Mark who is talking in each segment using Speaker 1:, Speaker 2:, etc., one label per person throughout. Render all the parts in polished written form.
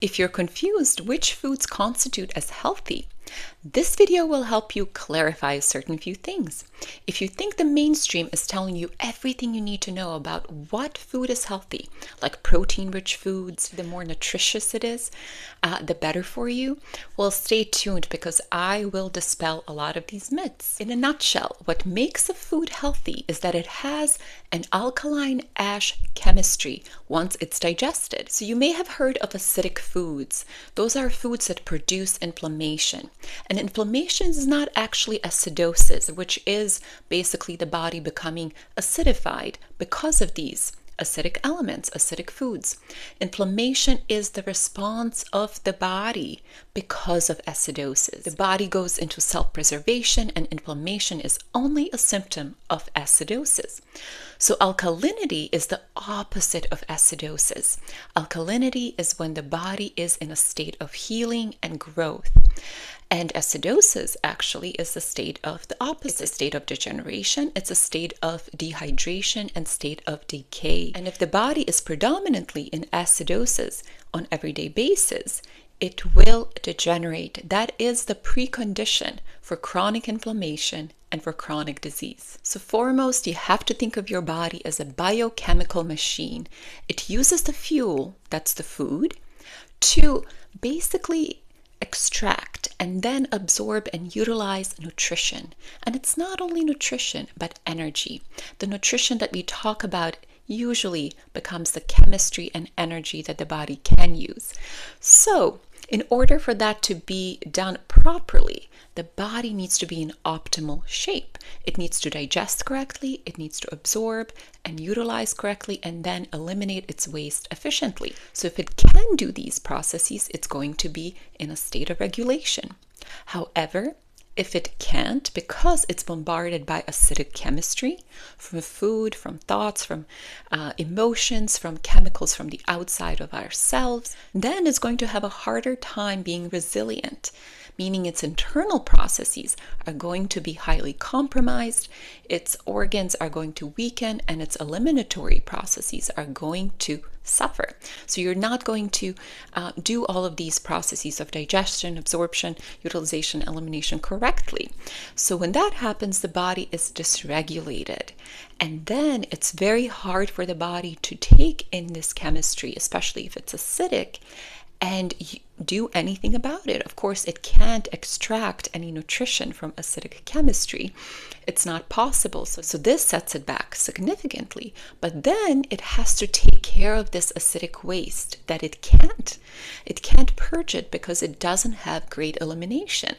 Speaker 1: If you're confused which foods constitute as healthy, this video will help you clarify a certain few things. If you think the mainstream is telling you everything you need to know about what food is healthy, like protein-rich foods, the more nutritious it is, the better for you, well, stay tuned because I will dispel a lot of these myths. In a nutshell, what makes a food healthy is that it has an alkaline ash chemistry once it's digested. So you may have heard of acidic foods. Those are foods that produce inflammation. And inflammation is not actually acidosis, which is basically the body becoming acidified because of these acidic elements, acidic foods. Inflammation is the response of the body because of acidosis. The body goes into self-preservation, and inflammation is only a symptom of acidosis. So alkalinity is the opposite of acidosis. Alkalinity is when the body is in a state of healing and growth. And acidosis actually is the state of the opposite. It's a state of degeneration, it's a state of dehydration and state of decay. And if the body is predominantly in acidosis on everyday basis, it will degenerate. That is the precondition for chronic inflammation and for chronic disease. So foremost, you have to think of your body as a biochemical machine. It uses the fuel, that's the food, to basically extract and then absorb and utilize nutrition. And it's not only nutrition, but energy. The nutrition that we talk about usually becomes the chemistry and energy that the body can use. So, in order for that to be done properly, the body needs to be in optimal shape. It needs to digest correctly, it needs to absorb and utilize correctly, and then eliminate its waste efficiently. So if it can do these processes, it's going to be in a state of regulation. However, if it can't, because it's bombarded by acidic chemistry from food, from thoughts, from emotions, from chemicals from the outside of ourselves, then it's going to have a harder time being resilient, meaning its internal processes are going to be highly compromised, its organs are going to weaken, and its eliminatory processes are going to suffer. So you're not going to do all of these processes of digestion, absorption, utilization, elimination correctly. So when that happens, the body is dysregulated. And then it's very hard for the body to take in this chemistry, especially if it's acidic, and do anything about it. Of course, it can't extract any nutrition from acidic chemistry. It's not possible. So this sets it back significantly. But then it has to take care of this acidic waste that it can't. It can't purge it because it doesn't have great elimination.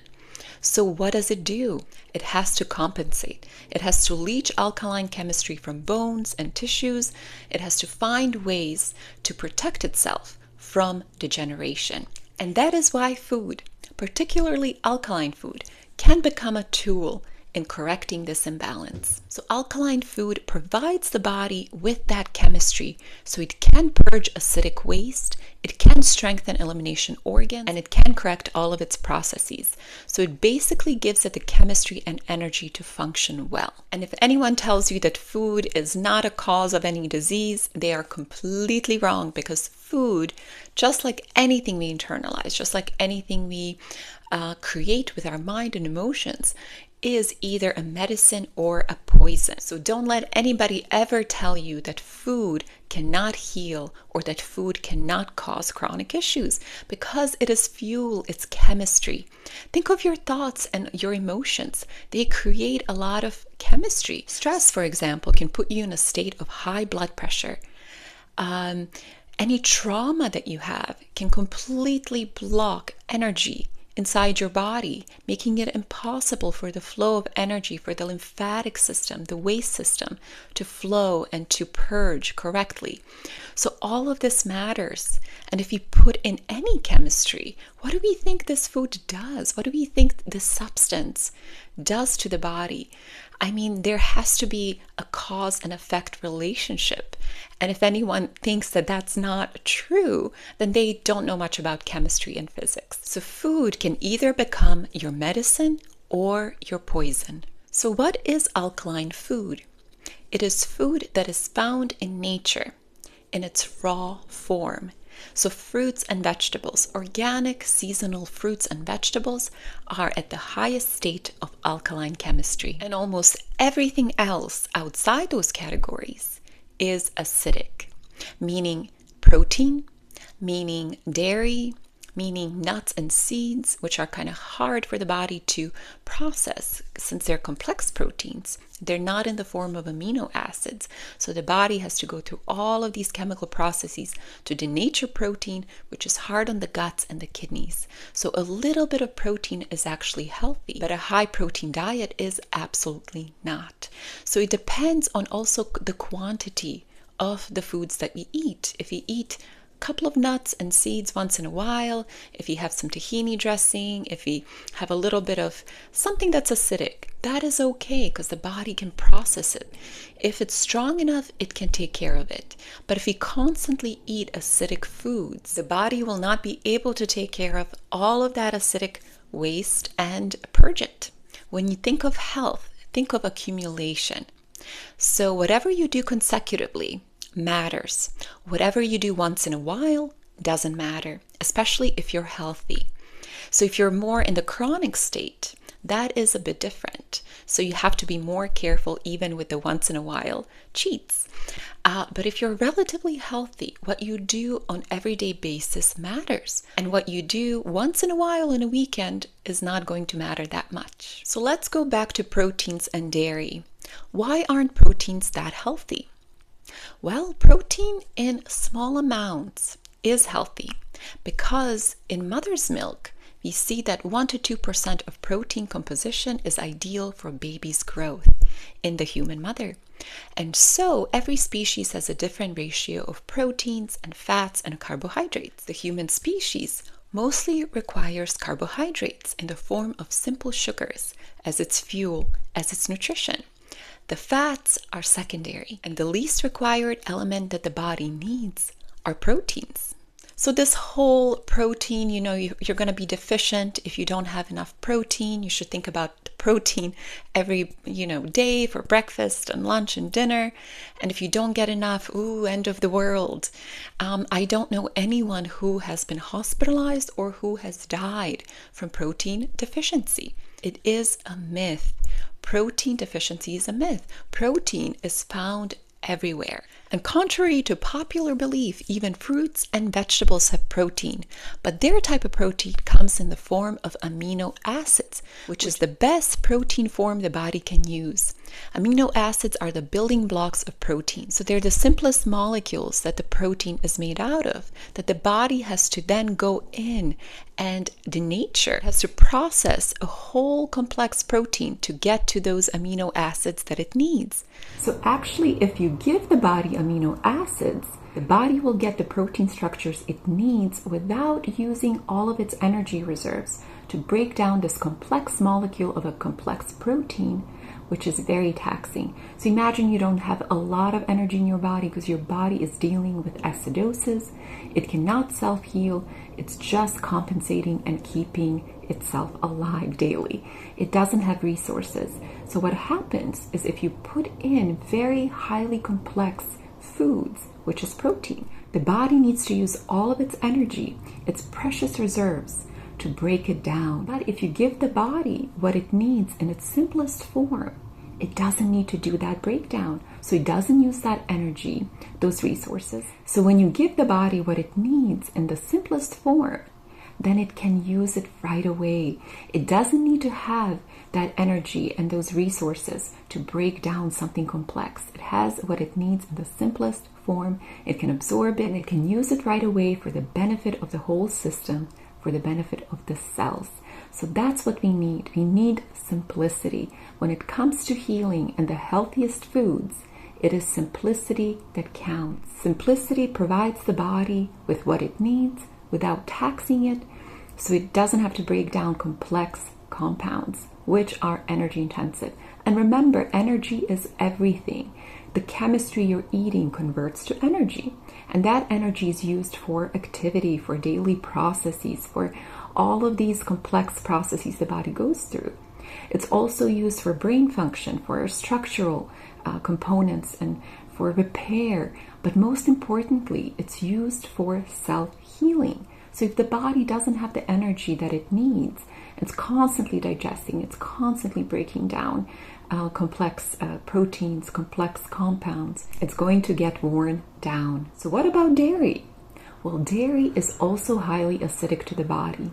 Speaker 1: So what does it do? It has to compensate. It has to leach alkaline chemistry from bones and tissues. It has to find ways to protect itself from degeneration. And that is why food, particularly alkaline food, can become a tool in correcting this imbalance. So alkaline food provides the body with that chemistry so it can purge acidic waste, it can strengthen elimination organs, and it can correct all of its processes. So it basically gives it the chemistry and energy to function well. And if anyone tells you that food is not a cause of any disease, they are completely wrong, because food, just like anything we internalize, just like anything we create with our mind and emotions, is either a medicine or a poison. So don't let anybody ever tell you that food cannot heal or that food cannot cause chronic issues, because it is fuel, it's chemistry. Think of your thoughts and your emotions. They create a lot of chemistry. Stress, for example, can put you in a state of high blood pressure. Any trauma that you have can completely block energy inside your body, making it impossible for the flow of energy, for the lymphatic system, the waste system, to flow and to purge correctly. So all of this matters. And if you put in any chemistry, what do we think this food does? What do we think this substance does to the body? I mean, there has to be a cause and effect relationship. And if anyone thinks that that's not true, then they don't know much about chemistry and physics. So food can either become your medicine or your poison. So what is alkaline food? It is food that is found in nature in its raw form. So fruits and vegetables, organic seasonal fruits and vegetables, are at the highest state of alkaline chemistry. And almost everything else outside those categories is acidic, meaning protein, meaning dairy, meaning nuts and seeds, which are kind of hard for the body to process since they're complex proteins. They're not in the form of amino acids. So the body has to go through all of these chemical processes to denature protein, which is hard on the guts and the kidneys. So a little bit of protein is actually healthy, but a high protein diet is absolutely not. So it depends on also the quantity of the foods that we eat. If we eat couple of nuts and seeds once in a while, if you have some tahini dressing, if you have a little bit of something that's acidic, that is okay because the body can process it. If it's strong enough, it can take care of it. But if you constantly eat acidic foods, the body will not be able to take care of all of that acidic waste and purge it. When you think of health, think of accumulation. So whatever you do consecutively matters. Whatever you do once in a while doesn't matter, especially if you're healthy. So if you're more in the chronic state, that is a bit different. So you have to be more careful even with the once in a while cheats. But if you're relatively healthy, what you do on everyday basis matters. And what you do once in a while in a weekend is not going to matter that much. So let's go back to proteins and dairy. Why aren't proteins that healthy? Well, protein in small amounts is healthy because in mother's milk, we see that 1 to 2% of protein composition is ideal for baby's growth in the human mother. And so every species has a different ratio of proteins and fats and carbohydrates. The human species mostly requires carbohydrates in the form of simple sugars as its fuel, as its nutrition. The fats are secondary, and the least required element that the body needs are proteins. So this whole protein, you're going to be deficient if you don't have enough protein. You should think about protein every, day for breakfast and lunch and dinner. And if you don't get enough, end of the world. I don't know anyone who has been hospitalized or who has died from protein deficiency. It is a myth. Protein deficiency is a myth. Protein is found everywhere. And contrary to popular belief, even fruits and vegetables have protein, but their type of protein comes in the form of amino acids, which is the best protein form the body can use. Amino acids are the building blocks of protein. So they're the simplest molecules that the protein is made out of, that the body has to then go in and denature, has to process a whole complex protein to get to those amino acids that it needs. So actually, if you give the body amino acids, the body will get the protein structures it needs without using all of its energy reserves to break down this complex molecule of a complex protein, which is very taxing. So imagine you don't have a lot of energy in your body because your body is dealing with acidosis. It cannot self-heal. It's just compensating and keeping itself alive daily. It doesn't have resources. So what happens is if you put in very highly complex foods, which is protein, the body needs to use all of its energy, its precious reserves, to break it down. But if you give the body what it needs in its simplest form, it doesn't need to do that breakdown. So it doesn't use that energy, those resources. So when you give the body what it needs in the simplest form, then it can use it right away. It doesn't need to have that energy and those resources to break down something complex. It has what it needs in the simplest form. It can absorb it and it can use it right away for the benefit of the whole system, for the benefit of the cells. So that's what we need. We need simplicity. When it comes to healing and the healthiest foods, it is simplicity that counts. Simplicity provides the body with what it needs without taxing it, so it doesn't have to break down complex compounds, which are energy intensive. And remember, energy is everything. The chemistry you're eating converts to energy, and that energy is used for activity, for daily processes, for all of these complex processes the body goes through. It's also used for brain function, for structural components, and for repair, but most importantly, it's used for self-healing. So if the body doesn't have the energy that it needs, it's constantly digesting, it's constantly breaking down complex proteins, complex compounds, it's going to get worn down. So what about dairy? Well, dairy is also highly acidic to the body.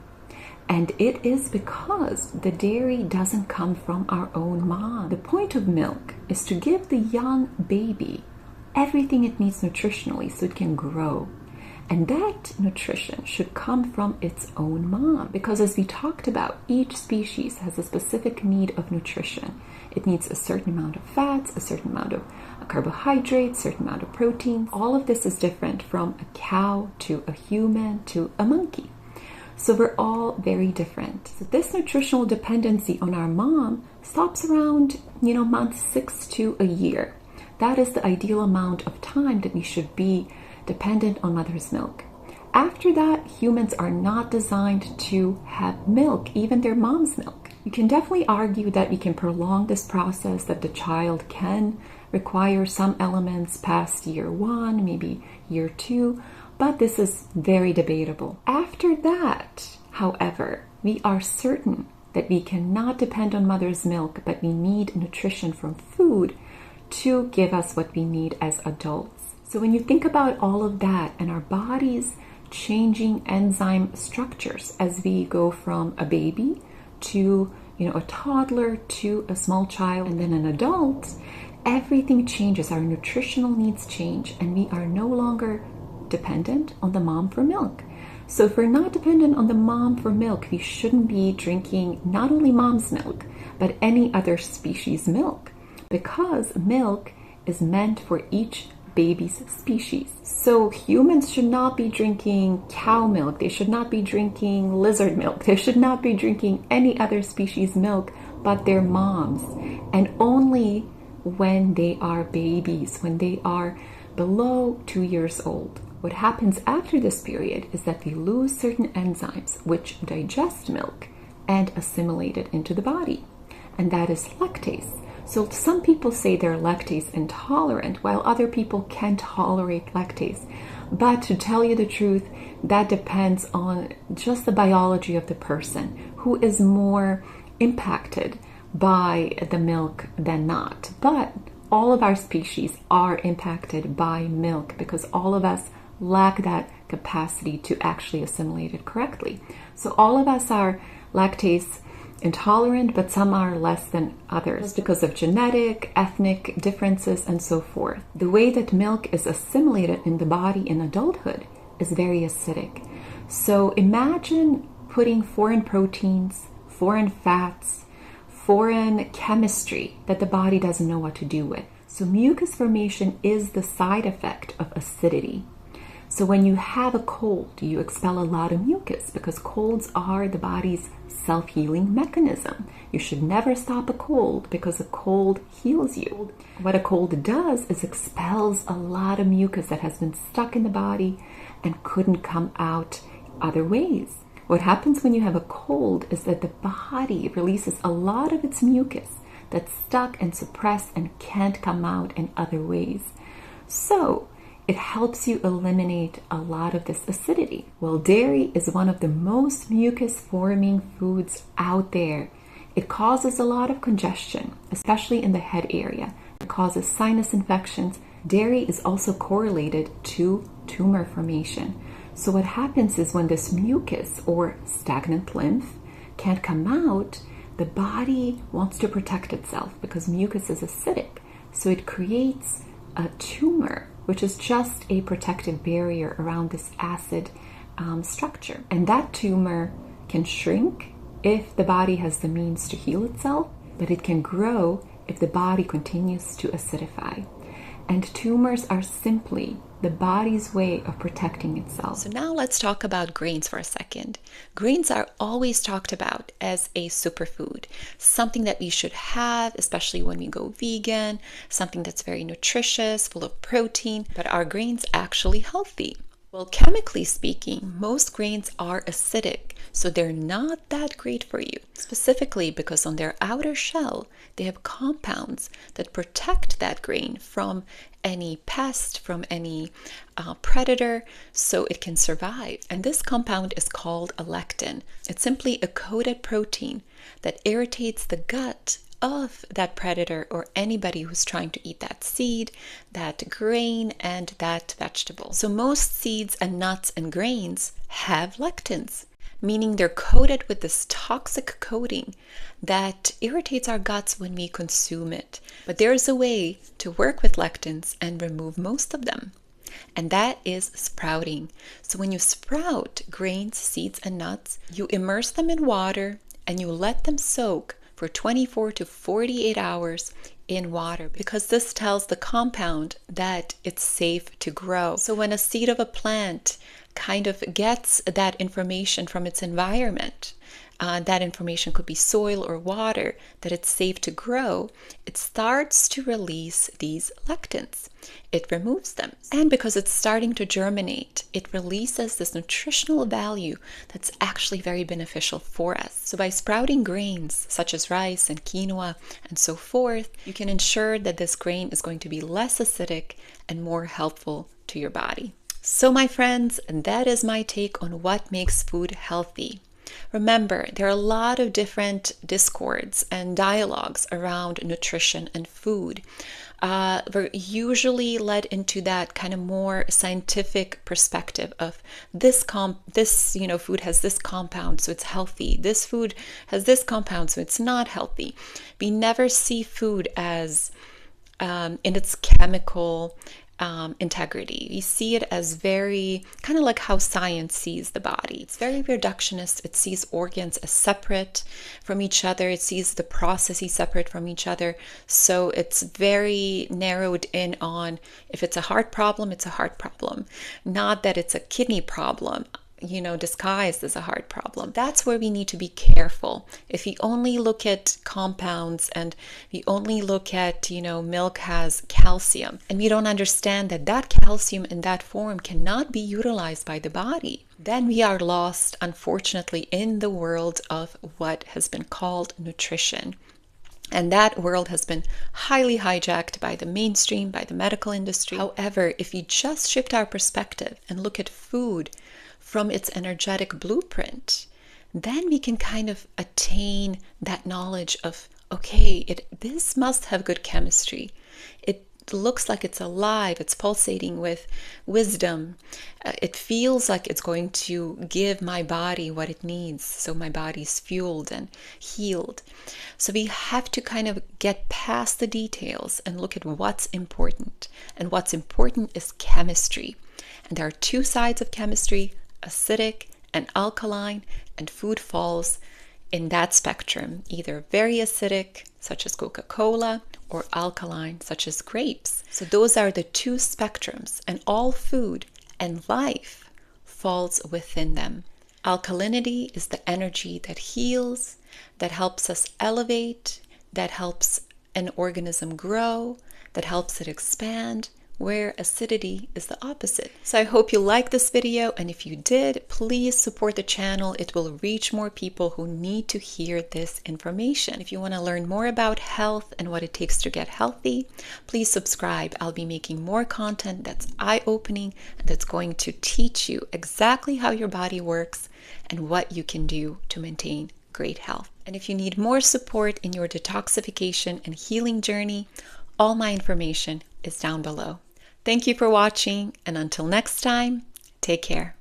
Speaker 1: And it is because the dairy doesn't come from our own mom. The point of milk is to give the young baby everything it needs nutritionally so it can grow. And that nutrition should come from its own mom. Because as we talked about, each species has a specific need of nutrition. It needs a certain amount of fats, a certain amount of carbohydrates, a certain amount of protein. All of this is different from a cow to a human to a monkey. So we're all very different. So this nutritional dependency on our mom stops around, month 6 to a year. That is the ideal amount of time that we should be dependent on mother's milk. After that, humans are not designed to have milk, even their mom's milk. You can definitely argue that you can prolong this process, that the child can require some elements past year 1, maybe year 2, but this is very debatable. After that, however, we are certain that we cannot depend on mother's milk, but we need nutrition from food to give us what we need as adults. So when you think about all of that and our bodies changing enzyme structures as we go from a baby to a toddler to a small child and then an adult, everything changes. Our nutritional needs change and we are no longer dependent on the mom for milk. So if we're not dependent on the mom for milk, we shouldn't be drinking not only mom's milk, but any other species' milk, because milk is meant for each baby's species. So humans should not be drinking cow milk, they should not be drinking lizard milk, they should not be drinking any other species' milk but their moms, and only when they are babies, when they are below 2 years old. What happens after this period is that we lose certain enzymes which digest milk and assimilate it into the body, and that is lactase. So some people say they're lactase intolerant, while other people can tolerate lactase. But to tell you the truth, that depends on just the biology of the person, who is more impacted by the milk than not. But all of our species are impacted by milk because all of us lack that capacity to actually assimilate it correctly. So all of us are lactase intolerant, but some are less than others because of genetic, ethnic differences, and so forth. The way that milk is assimilated in the body in adulthood is very acidic. So imagine putting foreign proteins, foreign fats, foreign chemistry that the body doesn't know what to do with. So mucus formation is the side effect of acidity. So when you have a cold, you expel a lot of mucus because colds are the body's self-healing mechanism. You should never stop a cold because a cold heals you. What a cold does is expels a lot of mucus that has been stuck in the body and couldn't come out other ways. What happens when you have a cold is that the body releases a lot of its mucus that's stuck and suppressed and can't come out in other ways. So it helps you eliminate a lot of this acidity. Well, dairy is one of the most mucus-forming foods out there. It causes a lot of congestion, especially in the head area. It causes sinus infections. Dairy is also correlated to tumor formation. So what happens is when this mucus or stagnant lymph can't come out, the body wants to protect itself because mucus is acidic. So it creates a tumor, which is just a protective barrier around this acid structure. And that tumor can shrink if the body has the means to heal itself, but it can grow if the body continues to acidify. And tumors are simply the body's way of protecting itself. So now let's talk about grains for a second. Grains are always talked about as a superfood, something that we should have, especially when we go vegan, something that's very nutritious, full of protein. But are grains actually healthy? Well, chemically speaking, most grains are acidic. So they're not that great for you, specifically because on their outer shell, they have compounds that protect that grain from any pest, from any predator, so it can survive. And this compound is called a lectin. It's simply a coated protein that irritates the gut of that predator or anybody who's trying to eat that seed, that grain, and that vegetable. So most seeds and nuts and grains have lectins, meaning they're coated with this toxic coating that irritates our guts when we consume it. But there's a way to work with lectins and remove most of them, and that is sprouting. So when you sprout grains, seeds, and nuts, you immerse them in water and you let them soak for 24 to 48 hours in water, because this tells the compound that it's safe to grow. So when a seed of a plant kind of gets that information from its environment, that information could be soil or water, that it's safe to grow, it starts to release these lectins. It removes them. And because it's starting to germinate, it releases this nutritional value that's actually very beneficial for us. So by sprouting grains such as rice and quinoa and so forth, you can ensure that this grain is going to be less acidic and more helpful to your body. So my friends, that is my take on what makes food healthy. Remember, there are a lot of different discords and dialogues around nutrition and food. We're usually led into that kind of more scientific perspective of this food has this compound, so it's healthy. This food has this compound, so it's not healthy. We never see food as in its chemical integrity. We see it as very kind of like how science sees the body. It's very reductionist. It sees organs as separate from each other. It sees the processes separate from each other. So it's very narrowed in on, if it's a heart problem, it's a heart problem. Not that it's a kidney problem, disguised as a heart problem. That's where we need to be careful. If we only look at compounds and we only look at, milk has calcium, and we don't understand that that calcium in that form cannot be utilized by the body, then we are lost, unfortunately, in the world of what has been called nutrition. And that world has been highly hijacked by the mainstream, by the medical industry. However, if we just shift our perspective and look at food from its energetic blueprint, then we can kind of attain that knowledge of, okay, this must have good chemistry. It looks like it's alive, it's pulsating with wisdom. It feels like it's going to give my body what it needs, so my body's fueled and healed. So we have to kind of get past the details and look at what's important. And what's important is chemistry. And there are two sides of chemistry: acidic and alkaline, and food falls in that spectrum, either very acidic, such as Coca-Cola, or alkaline, such as grapes. So those are the two spectrums, and all food and life falls within them. Alkalinity is the energy that heals, that helps us elevate, that helps an organism grow, that helps it expand, where acidity is the opposite. So I hope you liked this video, and if you did, please support the channel. It will reach more people who need to hear this information. If you want to learn more about health and what it takes to get healthy, please subscribe. I'll be making more content that's eye-opening and that's going to teach you exactly how your body works and what you can do to maintain great health. And if you need more support in your detoxification and healing journey, all my information is down below. Thank you for watching, and until next time, take care.